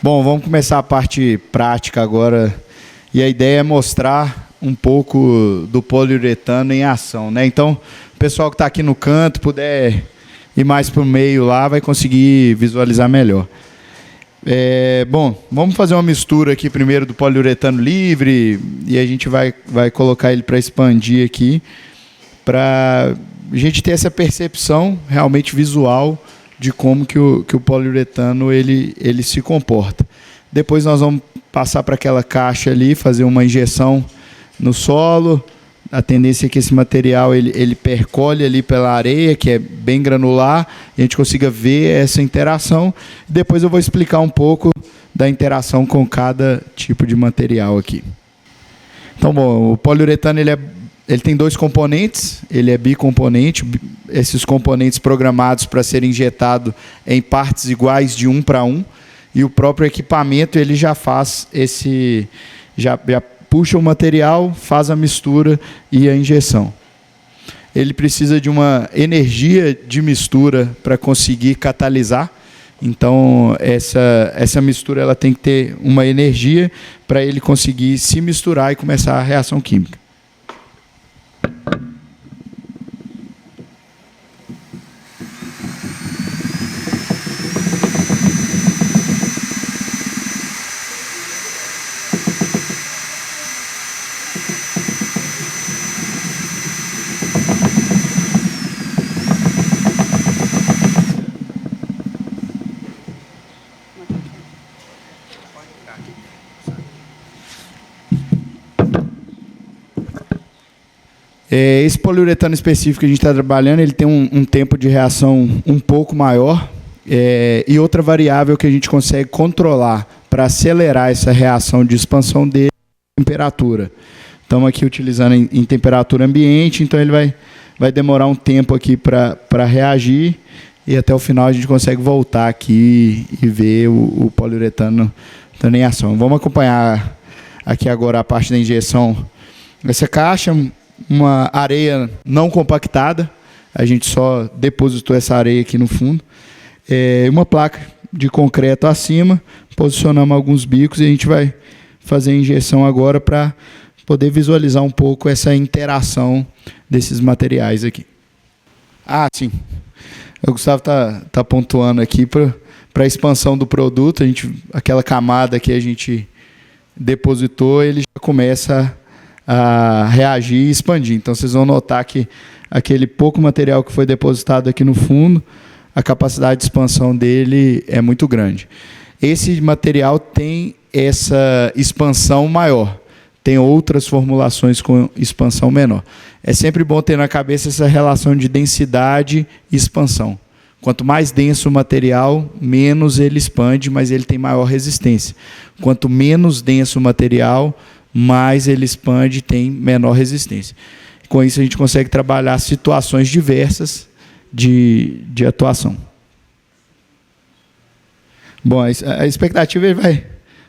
Bom, vamos começar a parte prática agora. E a ideia é mostrar um pouco do poliuretano em ação, né? Então, o pessoal que está aqui no canto, puder ir mais para o meio lá, vai conseguir visualizar melhor. Bom, vamos fazer uma mistura aqui primeiro do poliuretano livre e a gente vai colocar ele para expandir aqui, para a gente ter essa percepção realmente visual de como que o poliuretano ele se comporta. Depois nós vamos passar para aquela caixa ali, fazer uma injeção no solo. A tendência é que esse material ele percole ali pela areia, que é bem granular, e a gente consiga ver essa interação. Depois eu vou explicar um pouco da interação com cada tipo de material aqui. Então, bom, o poliuretano ele tem dois componentes, ele é bicomponente, esses componentes programados para serem injetados em partes iguais de 1 para 1, e o próprio equipamento ele já faz já puxa o material, faz a mistura e a injeção. Ele precisa de uma energia de mistura para conseguir catalisar. Então, essa mistura ela tem que ter uma energia para ele conseguir se misturar e começar a reação química. Esse poliuretano específico que a gente está trabalhando, ele tem um tempo de reação um pouco maior, e outra variável que a gente consegue controlar para acelerar essa reação de expansão dele é a temperatura. Estamos aqui utilizando em temperatura ambiente, então ele vai demorar um tempo aqui para reagir, e até o final a gente consegue voltar aqui e ver o poliuretano em ação. Vamos acompanhar aqui agora a parte da injeção. Essa caixa, uma areia não compactada, a gente só depositou essa areia aqui no fundo, uma placa de concreto acima, posicionamos alguns bicos e a gente vai fazer a injeção agora para poder visualizar um pouco essa interação desses materiais aqui. Sim, o Gustavo tá pontuando aqui para a expansão do produto, aquela camada que a gente depositou, ele já começa a reagir e expandir. Então, vocês vão notar que aquele pouco material que foi depositado aqui no fundo, a capacidade de expansão dele é muito grande. Esse material tem essa expansão maior, tem outras formulações com expansão menor. É sempre bom ter na cabeça essa relação de densidade e expansão. Quanto mais denso o material, menos ele expande, mas ele tem maior resistência. Quanto menos denso o material, mais ele expande e tem menor resistência. Com isso, a gente consegue trabalhar situações diversas de atuação. Bom, a expectativa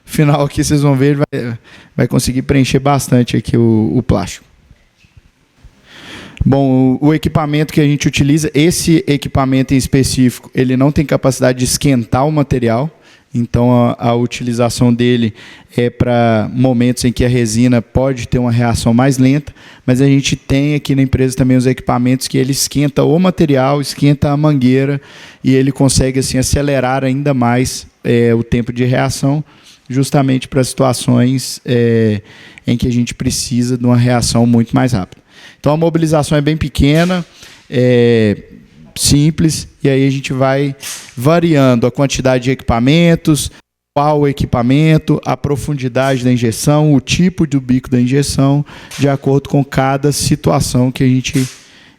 final aqui, vocês vão ver, ele vai conseguir preencher bastante aqui o plástico. Bom, o equipamento que a gente utiliza, esse equipamento em específico, ele não tem capacidade de esquentar o material. Então, a utilização dele é para momentos em que a resina pode ter uma reação mais lenta, mas a gente tem aqui na empresa também os equipamentos que ele esquenta o material, esquenta a mangueira, e ele consegue assim, acelerar ainda mais o tempo de reação, justamente para situações em que a gente precisa de uma reação muito mais rápida. Então, a mobilização é bem pequena, simples, e aí a gente vai variando a quantidade de equipamentos, qual equipamento, a profundidade da injeção, o tipo do bico da injeção, de acordo com cada situação que a gente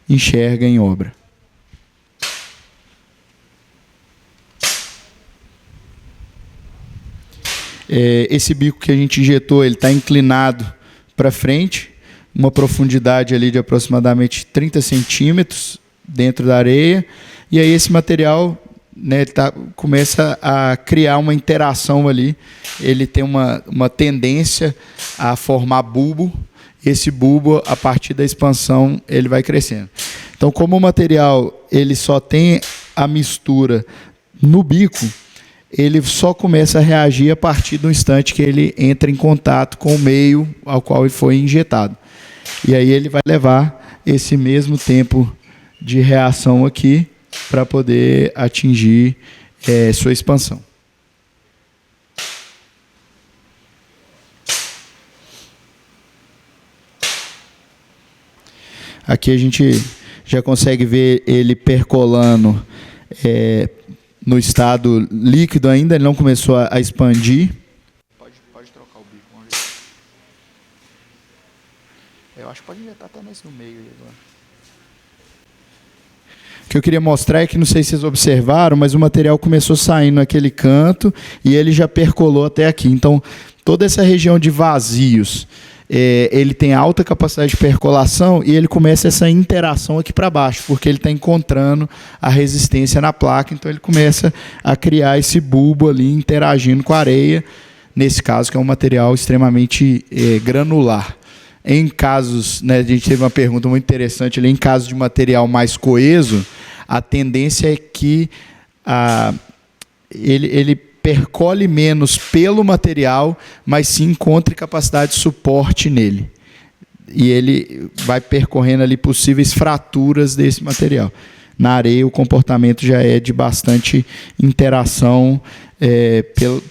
enxerga em obra. Esse bico que a gente injetou, ele está inclinado para frente, uma profundidade ali de aproximadamente 30 centímetros dentro da areia, e aí esse material, né, começa a criar uma interação ali, ele tem uma tendência a formar bulbo, esse bulbo, a partir da expansão, ele vai crescendo. Então, como o material ele só tem a mistura no bico, ele só começa a reagir a partir do instante que ele entra em contato com o meio ao qual ele foi injetado. E aí ele vai levar esse mesmo tempo de reação aqui para poder atingir sua expansão. Aqui a gente já consegue ver ele percolando no estado líquido ainda, ele não começou a expandir. Pode trocar o bico, vamos ver. Eu acho que pode injetar até nesse no meio aí agora. O que eu queria mostrar é que, não sei se vocês observaram, mas o material começou saindo naquele canto e ele já percolou até aqui. Então, toda essa região de vazios, ele tem alta capacidade de percolação e ele começa essa interação aqui para baixo, porque ele está encontrando a resistência na placa, então ele começa a criar esse bulbo ali, interagindo com a areia, nesse caso que é um material extremamente granular. Em casos, né, a gente teve uma pergunta muito interessante ali, em casos de material mais coeso, a tendência é que ele percole menos pelo material, mas sim encontre capacidade de suporte nele. E ele vai percorrendo ali possíveis fraturas desse material. Na areia, o comportamento já é de bastante interação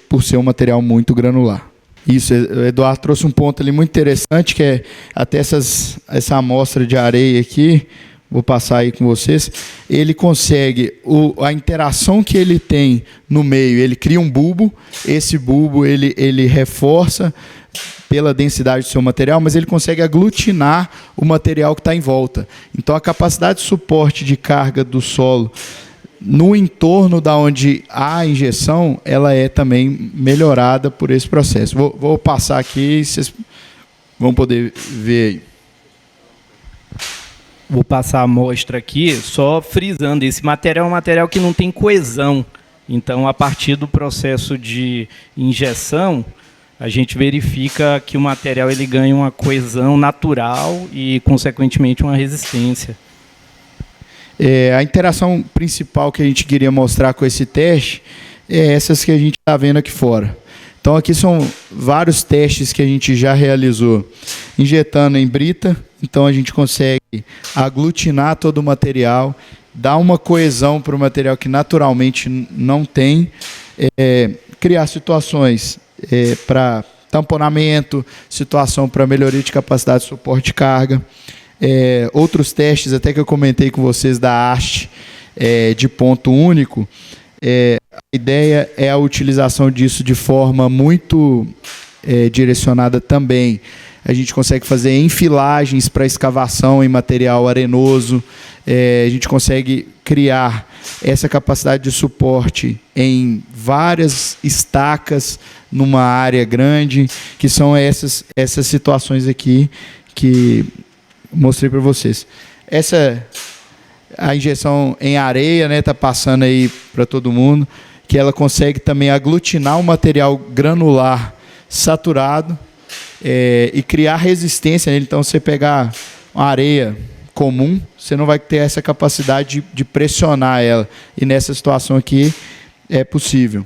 por ser um material muito granular. Isso, o Eduardo trouxe um ponto ali muito interessante, que é até essa amostra de areia aqui, vou passar aí com vocês, ele consegue, a interação que ele tem no meio, ele cria um bulbo, esse bulbo ele reforça pela densidade do seu material, mas ele consegue aglutinar o material que está em volta. Então, a capacidade de suporte de carga do solo no entorno da onde há a injeção, ela é também melhorada por esse processo. Vou passar aqui, vocês vão poder ver aí. Vou passar a amostra aqui, só frisando, esse material é um material que não tem coesão. Então, a partir do processo de injeção, a gente verifica que o material ele ganha uma coesão natural e, consequentemente, uma resistência. A interação principal que a gente queria mostrar com esse teste é essas que a gente está vendo aqui fora. Então, aqui são vários testes que a gente já realizou. Injetando em brita, então a gente consegue aglutinar todo o material, dar uma coesão para o material que naturalmente não tem, criar situações para tamponamento, situação para melhoria de capacidade de suporte de carga. Outros testes, até que eu comentei com vocês da haste de ponto único, a ideia é a utilização disso de forma muito direcionada também. A gente consegue fazer enfilagens para escavação em material arenoso, a gente consegue criar essa capacidade de suporte em várias estacas numa área grande, que são essas situações aqui que mostrei para vocês. A injeção em areia, né, tá passando aí para todo mundo, que ela consegue também aglutinar um material granular saturado e criar resistência nele. Então, você pegar uma areia comum, você não vai ter essa capacidade de pressionar ela. E nessa situação aqui é possível.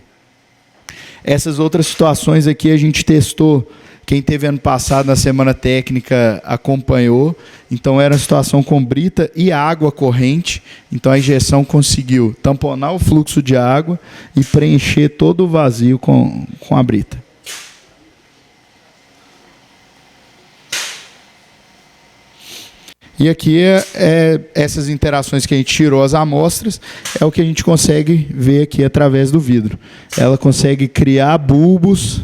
Essas outras situações aqui a gente testou. Quem teve ano passado na semana técnica acompanhou. Então, era uma situação com brita e água corrente. Então, a injeção conseguiu tamponar o fluxo de água e preencher todo o vazio com a brita. E aqui essas interações que a gente tirou as amostras, é o que a gente consegue ver aqui através do vidro. Ela consegue criar bulbos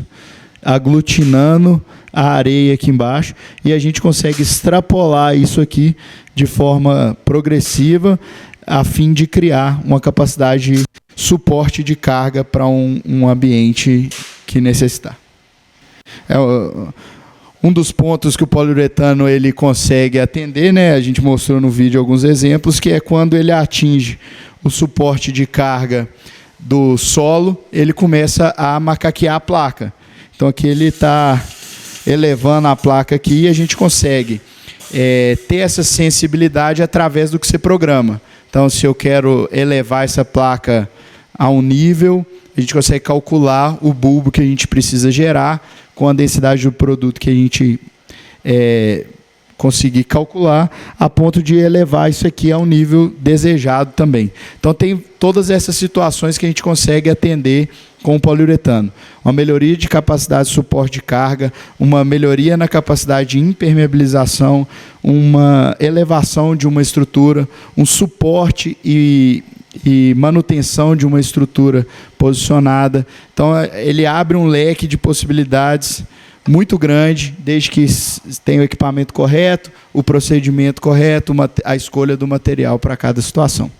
aglutinando a areia aqui embaixo, e a gente consegue extrapolar isso aqui de forma progressiva, a fim de criar uma capacidade de suporte de carga para um ambiente que necessitar. Um dos pontos que o poliuretano ele consegue atender, né, a gente mostrou no vídeo alguns exemplos, que é quando ele atinge o suporte de carga do solo, ele começa a macaquear a placa. Então, aqui ele está elevando a placa aqui e a gente consegue ter essa sensibilidade através do que você programa. Então, se eu quero elevar essa placa a um nível, a a gente consegue calcular o bulbo que a gente precisa gerar com a densidade do produto que a gente conseguir calcular, a ponto de elevar isso aqui a um nível desejado também. Então, tem todas essas situações que a gente consegue atender com o poliuretano. Uma melhoria de capacidade de suporte de carga, uma melhoria na capacidade de impermeabilização, uma elevação de uma estrutura, um suporte e manutenção de uma estrutura posicionada. Então, ele abre um leque de possibilidades muito grande, desde que tenha o equipamento correto, o procedimento correto, a escolha do material para cada situação.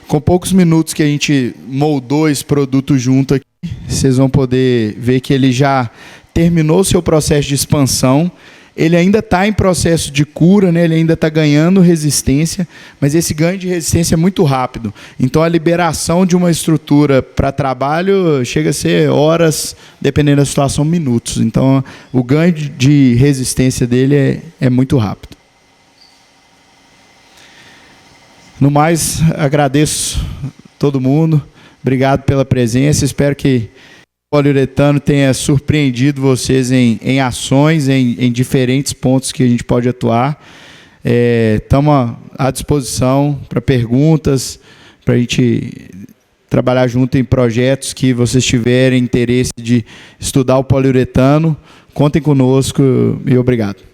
Com poucos minutos que a gente moldou esse produto junto aqui, vocês vão poder ver que ele já terminou o seu processo de expansão. Ele ainda está em processo de cura, né? Ele ainda está ganhando resistência, mas esse ganho de resistência é muito rápido. Então, a liberação de uma estrutura para trabalho chega a ser horas, dependendo da situação, minutos. Então, o ganho de resistência dele é muito rápido. No mais, agradeço todo mundo. Obrigado pela presença. Espero que o poliuretano tenha surpreendido vocês em ações, em diferentes pontos que a gente pode atuar. Estamos à disposição para perguntas, para a gente trabalhar junto em projetos que vocês tiverem interesse de estudar o poliuretano. Contem conosco e obrigado.